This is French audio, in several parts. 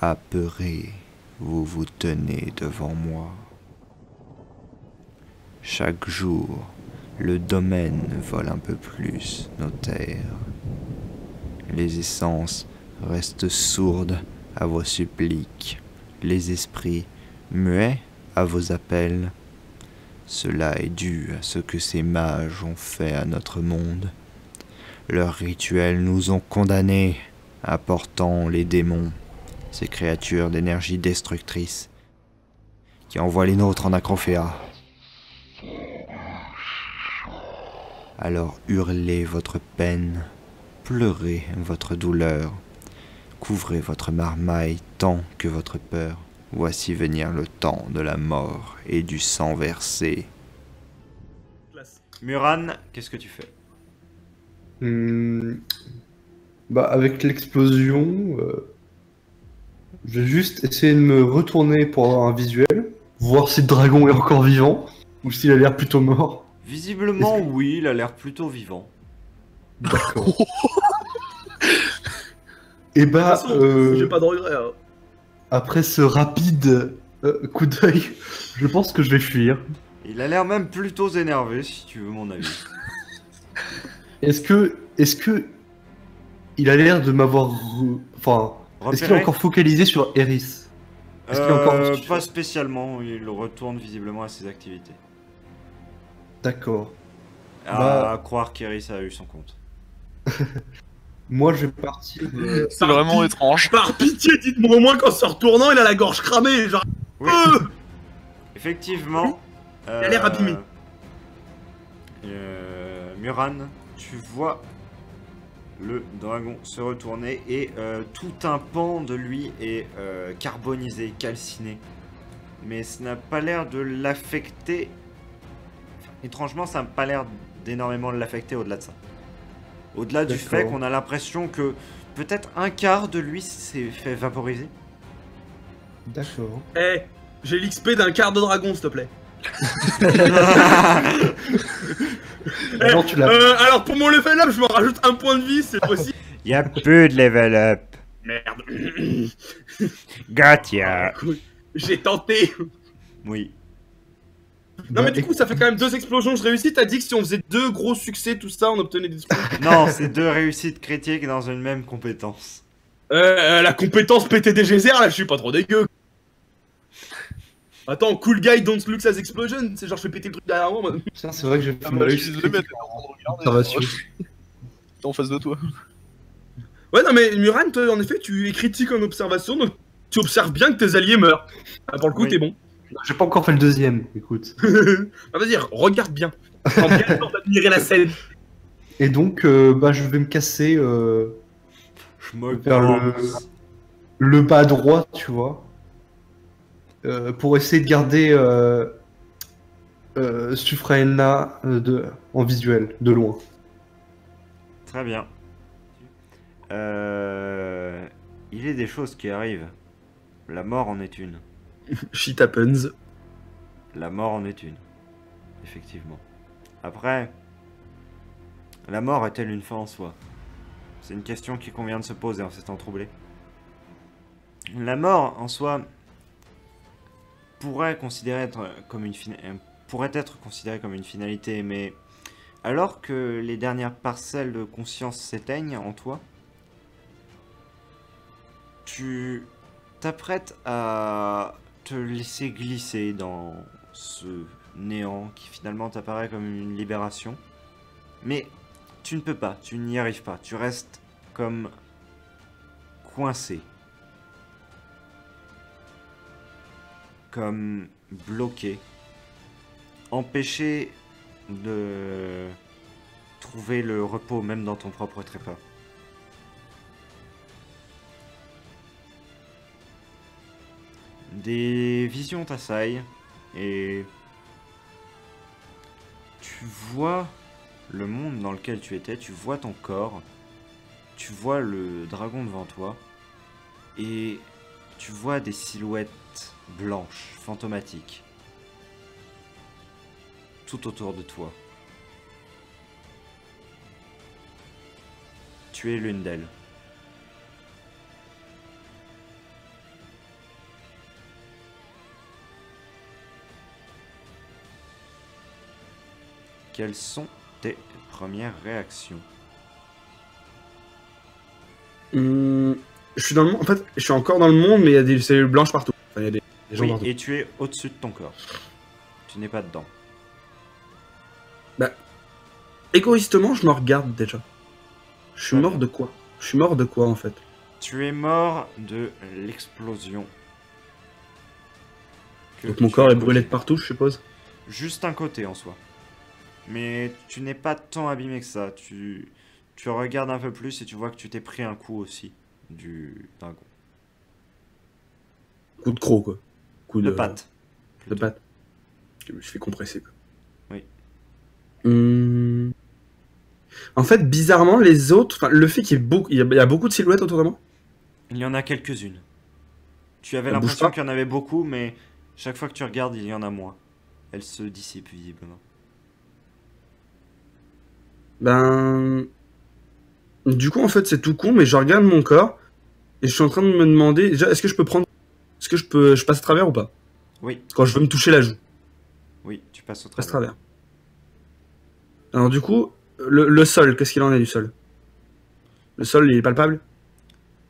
Apeuré, vous vous tenez devant moi. Chaque jour, le domaine vole un peu plus nos terres. Les essences restent sourdes à vos suppliques, les esprits muets à vos appels. Cela est dû à ce que ces mages ont fait à notre monde. Leurs rituels nous ont condamnés, apportant les démons, ces créatures d'énergie destructrice, qui envoient les nôtres en acrophéa. Alors hurlez votre peine, pleurez votre douleur, couvrez votre marmaille tant que votre peur. Voici venir le temps de la mort et du sang versé. Muran, qu'est-ce que tu fais? Bah, avec l'explosion, je vais juste essayer de me retourner pour avoir un visuel, voir si le dragon est encore vivant, ou s'il a l'air plutôt mort. Visiblement, oui, il a l'air plutôt vivant. D'accord. Et bah, De toute façon, j'ai pas de regrets. Hein. après ce rapide coup d'œil, je pense que je vais fuir. Il a l'air même plutôt énervé, si tu veux mon avis. Est-ce que il a l'air de m'avoir, enfin, est-ce qu'il est Repéré encore focalisé sur Eris? Est-ce qu'il est encore Pas spécialement, il retourne visiblement à ses activités. D'accord. À Bah- croire qu'Eris a eu son compte. Moi, je vais partir. C'est vraiment étrange. Par pitié, dites-moi au moins qu'en se retournant, il a la gorge cramée. Genre, Oui, effectivement. Il a l'air abîmé. Muran, tu vois le dragon se retourner et tout un pan de lui est carbonisé, calciné. Mais ça n'a pas l'air de l'affecter. Enfin, étrangement, ça n'a pas l'air d'énormément l'affecter au-delà de ça. Au-delà du fait qu'on a l'impression que peut-être un quart de lui s'est fait vaporiser. D'accord. Eh, j'ai l'XP d'un quart de dragon, s'il te plaît. Alors, tu l'as. Alors pour mon level up, je me rajoute un point de vie, c'est possible. Il y a peu de level up. Merde. Gotcha. Cool. J'ai tenté. Oui. Non mais du coup, ça fait quand même 2 explosions, je réussis. T'as dit que si on faisait 2 gros succès, tout ça, on obtenait des trucs. Non, c'est 2 réussites critiques dans une même compétence. La compétence PTDGZR, là, je suis pas trop dégueu. Attends, cool guy don't look as explosion. C'est genre, je fais péter le truc derrière moi. Tiens, c'est vrai que j'ai fait Ah, une moi, je suis réussite désolé, mais critique t'es en train de regarder. observation. T'es en face de toi. Ouais, non mais Muran, toi, en effet, tu es critique en observation, donc tu observes bien que tes alliés meurent. Ah, pour le coup, Oui. t'es bon. J'ai pas encore fait le deuxième, écoute. Ah, vas-y, regarde bien. Prends bien le temps d'admirer la scène. Et donc, bah, je vais me casser Je me vers le bas droit, tu vois. Pour essayer de garder Sufraena en visuel, de loin. Très bien. Il est des choses qui arrivent. La mort en est une. Shit happens. La mort en est une. Effectivement. Après, la mort est-elle une fin en soi? C'est une question qui convient de se poser en ces temps troublés. La mort en soi pourrait être considérée comme une finalité, mais alors que les dernières parcelles de conscience s'éteignent en toi, tu t'apprêtes à te laisser glisser dans ce néant qui finalement t'apparaît comme une libération. Mais tu ne peux pas, tu n'y arrives pas, tu restes comme coincé. Comme bloqué. Empêché de trouver le repos même dans ton propre trépas. Des visions t'assaillent et tu vois le monde dans lequel tu étais, tu vois ton corps, tu vois le dragon devant toi et tu vois des silhouettes blanches, fantomatiques, tout autour de toi. Tu es l'une d'elles. Quelles sont tes premières réactions? Je suis dans le monde. En fait, je suis encore dans le monde, mais il y a des cellules blanches partout. Enfin, il y a des gens Oui, partout. et tu es au-dessus de ton corps. Tu n'es pas dedans. Égoïstement, je me regarde déjà. Je suis Ouais. mort de quoi? Je suis mort de quoi en fait? Tu es mort de l'explosion. que Donc mon tu corps as est brûlé de causée. partout, je suppose. Juste un côté en soi. Mais tu n'es pas tant abîmé que ça. Tu regardes un peu plus et tu vois que tu t'es pris un coup aussi du dragon. Coup de croc quoi. Coup De patte. De patte. Je me suis fait compresser quoi. Oui. En fait, bizarrement, les autres, enfin, le fait qu'il y ait beaucoup, il y a beaucoup de silhouettes autour de moi. Il y en a quelques-unes. Tu avais Elle bouge l'impression pas. qu'il y en avait beaucoup, mais chaque fois que tu regardes, il y en a moins. Elles se dissipent visiblement. Ben, du coup, en fait, c'est tout con, mais je regarde mon corps et je suis en train de me demander, déjà, est-ce que je passe à travers ou pas? Oui, Quand je veux me toucher la joue, oui, tu passes au je passe à travers. travers. Alors du coup, le sol, qu'est-ce qu'il en est du sol? Le sol, il est palpable?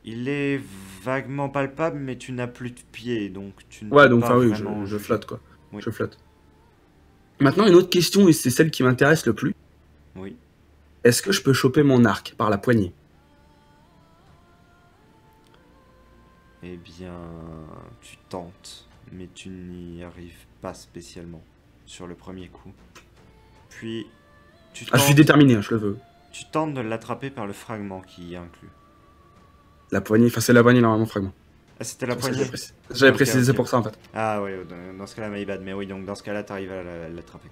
Il est vaguement palpable, mais tu n'as plus de pied, donc tu ne Ouais, peux donc pas enfin oui, vraiment je juger. flotte quoi. Oui. Je flotte. Maintenant, une autre question, et c'est celle qui m'intéresse le plus. Oui. Est-ce que je peux choper mon arc par la poignée? Eh bien, tu tentes, mais tu n'y arrives pas spécialement sur le premier coup. Puis, Ah, je suis déterminé, hein, je le veux. tu tentes de l'attraper par le fragment qui y est inclus. La poignée, enfin c'est la poignée normalement fragment. Ah, c'était la Ça, poignée? J'avais Ok, précisé ok. pour ça en fait. Ah ouais, dans ce cas-là, my bad. Mais oui, donc dans ce cas-là, t'arrives à l'attraper.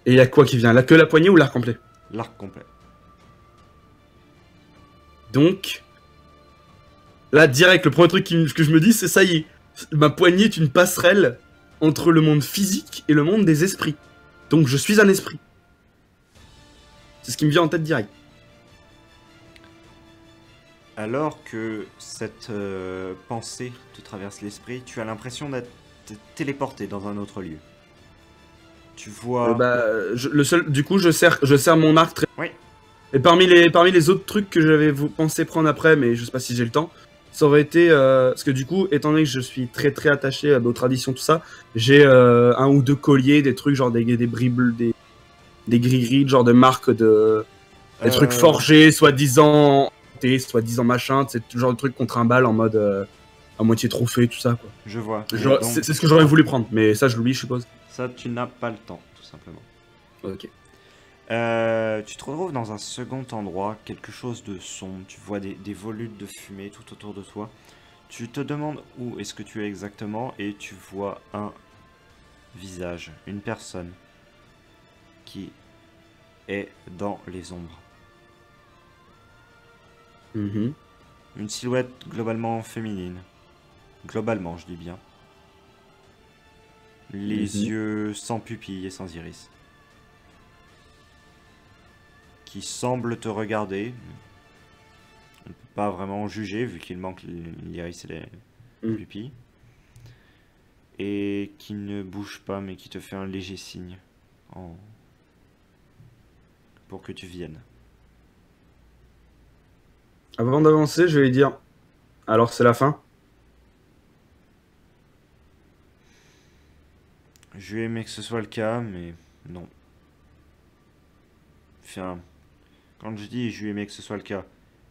Et il y a quoi qui vient? Là, que la poignée ou l'arc complet? L'arc complet. Donc, là, direct, le premier truc que je me dis, c'est ça y est. Ma poignée est une passerelle entre le monde physique et le monde des esprits. Donc, je suis un esprit. C'est ce qui me vient en tête direct. Alors que cette pensée te traverse l'esprit, tu as l'impression d'être téléporté dans un autre lieu. Tu vois... Du coup, je serre mon arc très. Oui. Et parmi les autres trucs que j'avais pensé prendre après, mais je sais pas si j'ai le temps, ça aurait été parce que du coup, étant donné que je suis très très attaché à nos traditions, tout ça, j'ai un ou deux colliers, des trucs genre des bribes, des gris-gris, genre de marques de des trucs forgés, soi-disant machin, c'est le genre de truc qu'on trimballe en mode à moitié trophée, tout ça quoi. Je vois. Genre, Donc, c'est ce que j'aurais voulu prendre, mais ça je l'oublie, je suppose. ça, tu n'as pas le temps, tout simplement. Ok. Tu te retrouves dans un second endroit, quelque chose de sombre. Tu vois des volutes de fumée tout autour de toi. Tu te demandes où est-ce que tu es exactement et tu vois un visage, une personne qui est dans les ombres. Mhm. Une silhouette globalement féminine. Globalement, je dis bien. Les yeux sans pupilles et sans iris. Qui semble te regarder. On ne peut pas vraiment juger vu qu'il manque l'iris et les pupilles. Et qui ne bouge pas mais qui te fait un léger signe pour que tu viennes. Avant d'avancer, je vais lui dire alors c'est la fin? J'aurais aimé que ce soit le cas, mais non. Enfin, quand je dis j'aurais aimé que ce soit le cas,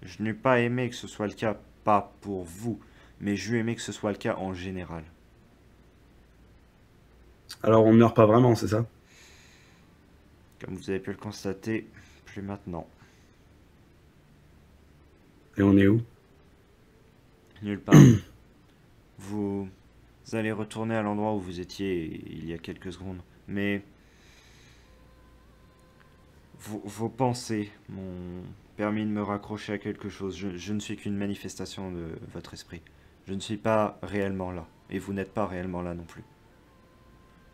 je n'ai pas aimé que ce soit le cas, pas pour vous, mais j'aurais aimé que ce soit le cas en général. Alors on ne meurt pas vraiment, c'est ça? Comme vous avez pu le constater, plus maintenant. Et on est où? Nulle part. Vous allez retourner à l'endroit où vous étiez il y a quelques secondes, mais vos pensées m'ont permis de me raccrocher à quelque chose. Je ne suis qu'une manifestation de votre esprit. Je ne suis pas réellement là, et vous n'êtes pas réellement là non plus.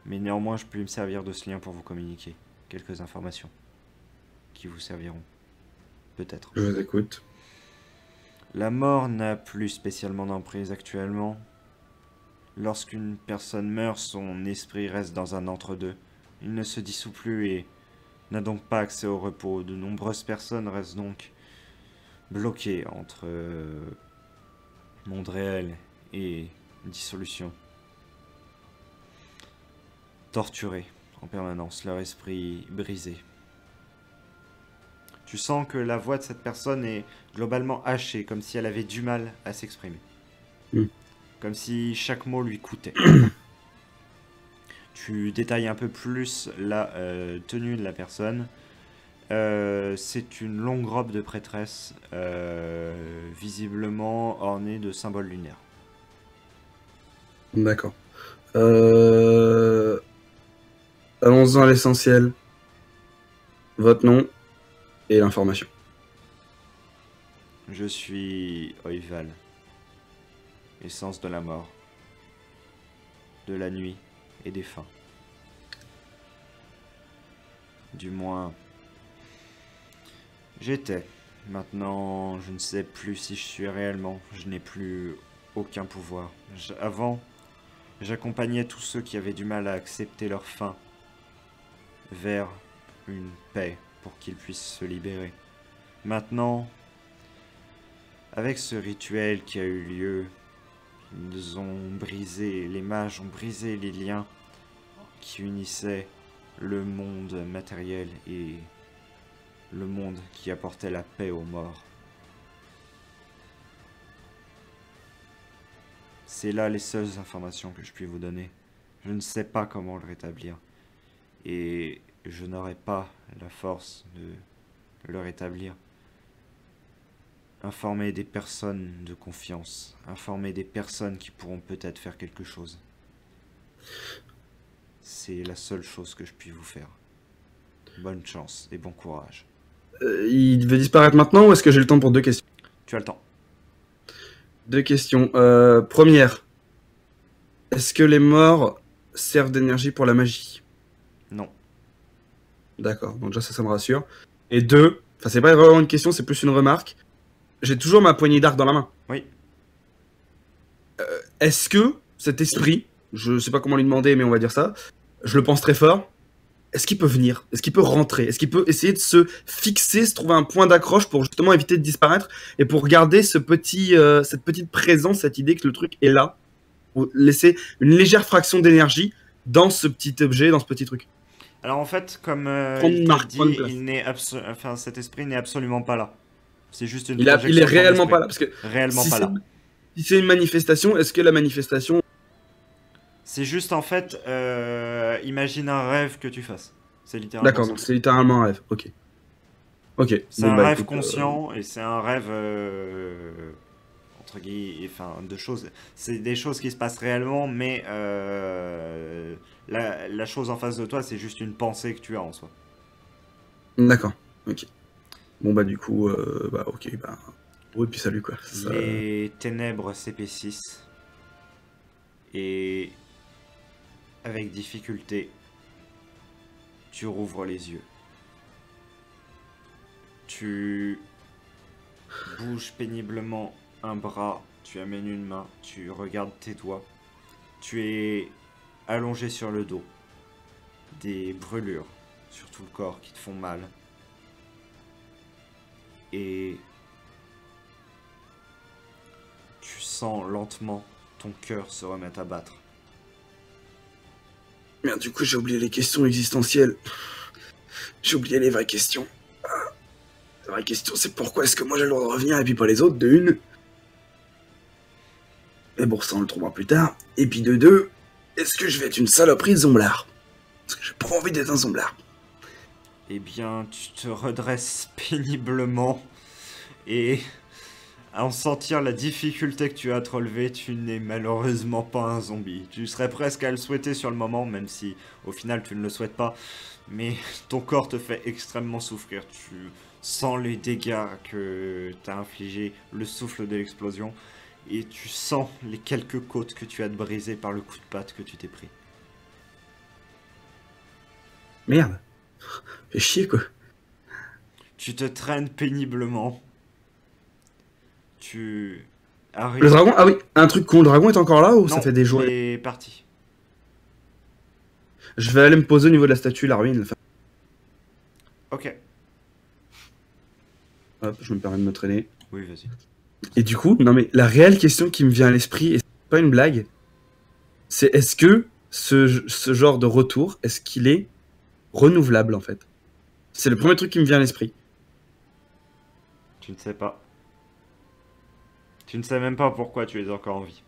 Mais néanmoins, je peux me servir de ce lien pour vous communiquer quelques informations qui vous serviront. Peut-être. Je vous écoute. La mort n'a plus spécialement d'emprise actuellement. Lorsqu'une personne meurt, son esprit reste dans un entre-deux. Il ne se dissout plus et n'a donc pas accès au repos. De nombreuses personnes restent donc bloquées entre monde réel et dissolution. Torturées en permanence, leur esprit brisé. Tu sens que la voix de cette personne est globalement hachée, comme si elle avait du mal à s'exprimer. Comme si chaque mot lui coûtait. Tu détailles un peu plus la tenue de la personne. C'est une longue robe de prêtresse, visiblement ornée de symboles lunaires. D'accord. Allons-en à l'essentiel. Votre nom et l'information. Je suis Oival, essence de la mort, de la nuit et des fins. Du moins, j'étais. Maintenant, je ne sais plus si je suis réellement. Je n'ai plus aucun pouvoir. Avant, j'accompagnais tous ceux qui avaient du mal à accepter leur fin vers une paix pour qu'ils puissent se libérer. Maintenant, avec ce rituel qui a eu lieu, les mages ont brisé les liens qui unissaient le monde matériel et le monde qui apportait la paix aux morts. C'est là les seules informations que je puis vous donner. Je ne sais pas comment le rétablir. Et je n'aurai pas la force de le rétablir. Informer des personnes de confiance. Informer des personnes qui pourront peut-être faire quelque chose. C'est la seule chose que je puis vous faire. Bonne chance et bon courage. Il veut disparaître maintenant ou est-ce que j'ai le temps pour 2 questions? Tu as le temps. 2 questions. Première. Est-ce que les morts servent d'énergie pour la magie? Non. D'accord, donc déjà ça me rassure. Et 2, enfin c'est pas vraiment une question, c'est plus une remarque. J'ai toujours ma poignée d'arc dans la main. Oui. Est-ce que cet esprit, je sais pas comment lui demander, mais on va dire ça, je le pense très fort, est-ce qu'il peut venir? Est-ce qu'il peut rentrer? Est-ce qu'il peut essayer de se fixer, se trouver un point d'accroche pour justement éviter de disparaître et pour garder cette petite présence, cette idée que le truc est là, pour laisser une légère fraction d'énergie dans ce petit objet, dans ce petit truc? Alors en fait, comme Prendre il une t'a marque, dit, prendre une place. il n'est cet esprit n'est absolument pas là. C'est juste une Il est projection de ton réellement esprit. pas là, parce que Réellement si pas c'est là. si c'est une manifestation, est-ce que la manifestation... C'est juste en fait, imagine un rêve que tu fasses. C'est littéralement D'accord, ça. donc c'est littéralement un rêve, ok. Ok. C'est bon, un bah, rêve écoute, conscient et c'est un rêve entre guillemets, enfin de choses. C'est des choses qui se passent réellement, mais la chose en face de toi, c'est juste une pensée que tu as en soi. D'accord, ok. Bon bah du coup, bah ok, bah... Oui, puis salut quoi. Ça- Les ténèbres s'épaississent et avec difficulté, tu rouvres les yeux. Tu bouges péniblement un bras, tu amènes une main, tu regardes tes doigts. Tu es allongé sur le dos. Des brûlures sur tout le corps qui te font mal. Et tu sens lentement ton cœur se remettre à battre. Merde, du coup j'ai oublié les questions existentielles. J'ai oublié les vraies questions. La vraie question c'est pourquoi est-ce que moi j'ai le droit de revenir et puis pas les autres, de une. Mais bon, ça on le trouvera plus tard. Et puis de deux, est-ce que je vais être une saloperie de zomblard? Parce que j'ai pas envie d'être un zomblard. Eh bien, tu te redresses péniblement et à en sentir la difficulté que tu as à te relever, tu n'es malheureusement pas un zombie. Tu serais presque à le souhaiter sur le moment, même si au final tu ne le souhaites pas. Mais ton corps te fait extrêmement souffrir. Tu sens les dégâts que t'as infligés, le souffle de l'explosion, et tu sens les quelques côtes que tu as de brisées par le coup de patte que tu t'es pris. Merde. Fais chier quoi. Tu te traînes péniblement. Tu arrives... Le dragon, ah oui, un truc con, le dragon est encore là ou ça Non, fait des jours? il est parti. Je vais aller me poser au niveau de la statue, la ruine. Enfin, Ok. Hop, je me permets de me traîner. Oui, vas-y. Et du coup, non mais la réelle question qui me vient à l'esprit, et c'est pas une blague, c'est est-ce que ce genre de retour, est-ce qu'il est renouvelable en fait? C'est le premier truc qui me vient à l'esprit. Tu ne sais pas. Tu ne sais même pas pourquoi tu es encore en vie.